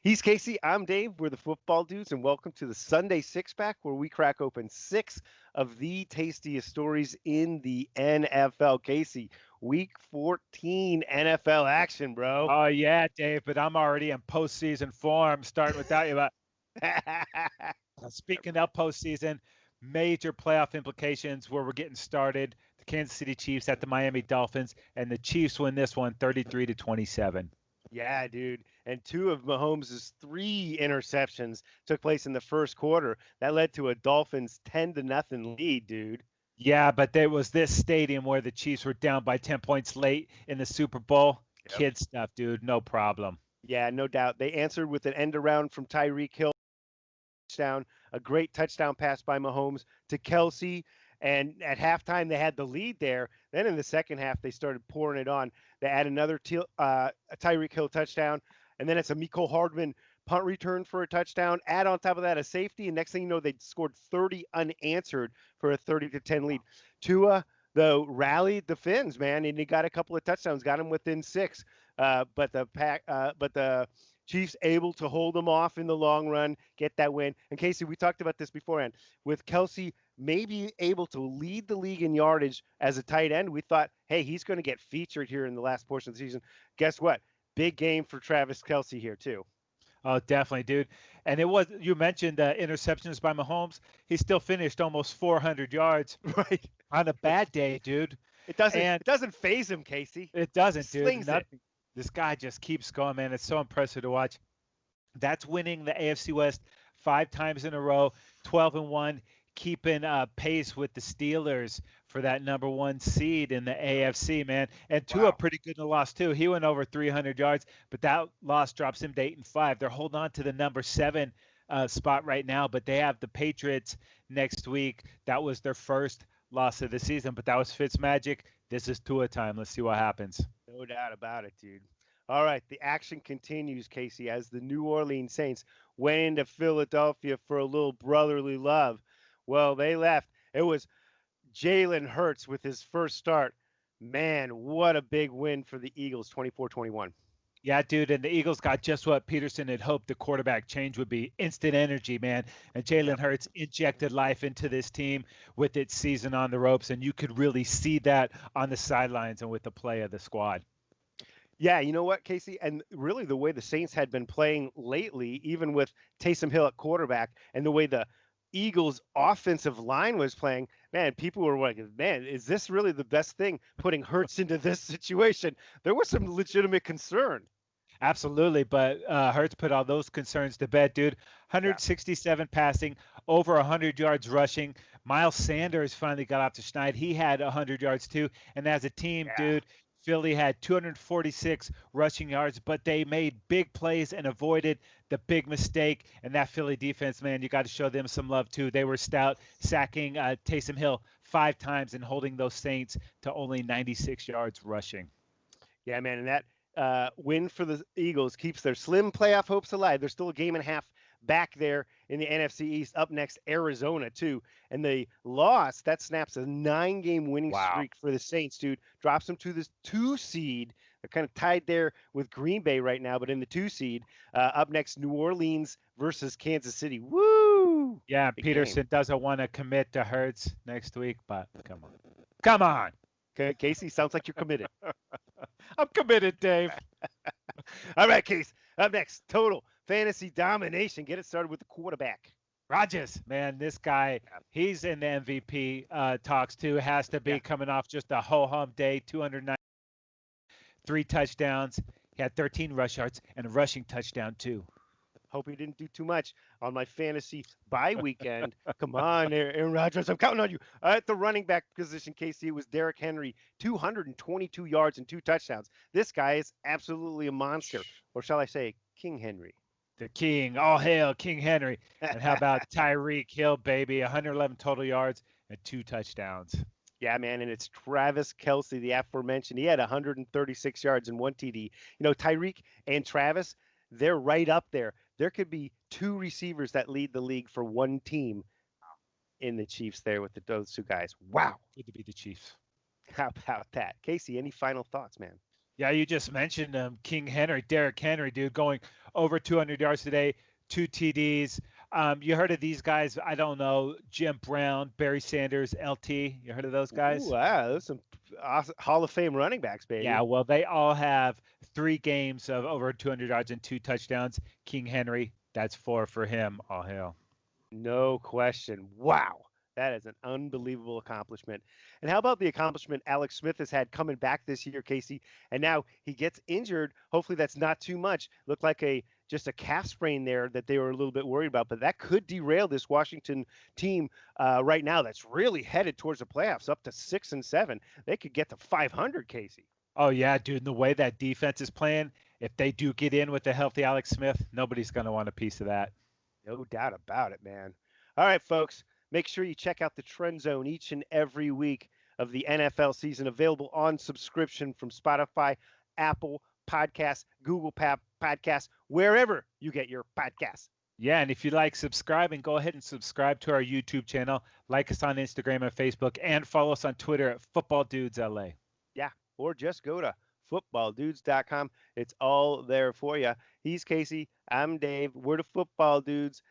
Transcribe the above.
He's Casey. I'm Dave. We're the football dudes, and welcome to the Sunday Six Pack, where we crack open six of the tastiest stories in the NFL. Casey, Week 14 NFL action, bro. Oh yeah, Dave, but I'm already in postseason form, starting without you. But speaking of postseason, major playoff implications where we're getting started. The Kansas City Chiefs at the Miami Dolphins, and the Chiefs win this one 33-27. Yeah, dude. And two of Mahomes' three interceptions took place in the first quarter. That led to a Dolphins 10 to nothing lead, dude. Yeah, but there was this stadium where the Chiefs were down by 10 points late in the Super Bowl. Yep. Kid stuff, dude, no problem. Yeah, no doubt. They answered with an end around from Tyreek Hill touchdown, a great touchdown pass by Mahomes to Kelsey. And at halftime, they had the lead there. Then in the second half, they started pouring it on. They add another a Tyreek Hill touchdown, and then it's a Miko Hardman punt return for a touchdown. Add on top of that a safety, and next thing you know, they scored 30 unanswered for a 30-10 lead. Tua, though, rallied the Finns, man, and he got a couple of touchdowns, got him within six. But the Chiefs able to hold them off in the long run, get that win. And Casey, we talked about this beforehand. With Kelsey maybe able to lead the league in yardage as a tight end, we thought, hey, he's going to get featured here in the last portion of the season. Guess what? Big game for Travis Kelsey here too. Oh, definitely, dude. And it was you mentioned interceptions by Mahomes. He still finished almost 400 yards Right. on a bad day, dude. It doesn't And it doesn't phase him, Casey. it He doesn't, dude. slings it. Nothing. This guy just keeps going, man. It's so impressive to watch. That's winning the AFC West 5 times in a row, 12-1, keeping pace with the Steelers for that number one seed in the AFC, man. And Tua Wow. pretty good in the loss too. He went over 300 yards, but that loss drops him to 8-5. They're holding on to the number seven spot right now, but they have the Patriots next week. That was their first loss of the season, but that was Fitzmagic. This is Tua time. Let's see what happens. No doubt about it, dude. All right, the action continues, Casey, as the New Orleans Saints went into Philadelphia for a little brotherly love. Well, they left. It was Jalen Hurts with his first start. Man, what a big win for the Eagles, 24-21. Yeah, dude, and the Eagles got just what Peterson had hoped the quarterback change would be instant energy, man. And Jalen Yep. Hurts injected life into this team with its season on the ropes, and you could really see that on the sidelines and with the play of the squad. Yeah, you know what, Casey? And really, the way the Saints had been playing lately, even with Taysom Hill at quarterback, and the way the Eagles' offensive line was playing, man, people were like, man, is this really the best thing putting Hurts into this situation? There was some legitimate concern. Absolutely, but Hurts put all those concerns to bed, dude. Yeah. 167 passing, over 100 yards rushing. Miles Sanders finally got off the schneid. He had 100 yards too. And as a team, Yeah. dude, Philly had 246 rushing yards, but they made big plays and avoided the big mistake. And that Philly defense, man, you got to show them some love too. They were stout, sacking Taysom Hill 5 times and holding those Saints to only 96 yards rushing. Yeah, man, and that win for the Eagles keeps their slim playoff hopes alive. There's still a game and a half back there in the NFC East. Up next, Arizona too, and the loss that snaps a 9-game winning Wow. streak for the Saints, dude. Drops them to this 2 seed. They're kind of tied there with Green Bay right now, but in the 2 seed. Up next, New Orleans versus Kansas City. Woo! Yeah, Big game. Peterson doesn't want to commit to Hurts next week, but come on. Come on. Okay, Casey, sounds like you're committed. I'm committed, Dave. All right, Case. Up next, Total Fantasy Domination. Get it started with the quarterback. Rogers, man, this guy, he's in the MVP talks too. Has to Yeah. be coming off just a ho hum day, 293 touchdowns. He had 13 rush yards and a rushing touchdown too. Hope he didn't do too much on my fantasy bye weekend. Come on, Aaron Rodgers. I'm counting on you. At the running back position, Casey, it was Derrick Henry, 222 yards and 2 touchdowns. This guy is absolutely a monster. Or shall I say, King Henry. The King, all hail King Henry. And how about Tyreek Hill, baby? 111 total yards and 2 touchdowns. Yeah, man, and it's Travis Kelsey, the aforementioned. He had 136 yards and 1 TD. You know, Tyreek and Travis, they're right up there. There could be two receivers that lead the league for one team in the Chiefs there with those two guys. Wow. Good to be the Chiefs. How about that? Casey, any final thoughts, man? Yeah, you just mentioned King Henry, Derrick Henry, dude, going over 200 yards today, 2 TDs. You heard of these guys? I don't know. Jim Brown, Barry Sanders, LT. You heard of those Ooh, guys? wow, those some awesome Hall of Fame running backs, Yeah, baby. well, they all have 3 games of over 200 yards and 2 touchdowns. King Henry, that's four for him. All hail. No question. Wow. That is an unbelievable accomplishment. And how about the accomplishment Alex Smith has had coming back this year, Casey? And now he gets injured. Hopefully that's not too much. Looked like a just a calf sprain there that they were a little bit worried about, but that could derail this Washington team right now. That's really headed towards the playoffs, up to 6-7. They could get to 500, Casey. Oh, yeah, dude. And the way that defense is playing, if they do get in with a healthy Alex Smith, nobody's going to want a piece of that. No doubt about it, man. All right, folks, make sure you check out the Trend Zone each and every week of the NFL season, available on subscription from Spotify, Apple Podcasts, Google Podcasts, wherever you get your podcasts. Yeah, and if you like subscribing, go ahead and subscribe to our YouTube channel, like us on Instagram and Facebook, and follow us on Twitter at Football Dudes LA. Yeah, or just go to footballdudes.com. It's all there for you. He's Casey. I'm Dave. We're the Football Dudes.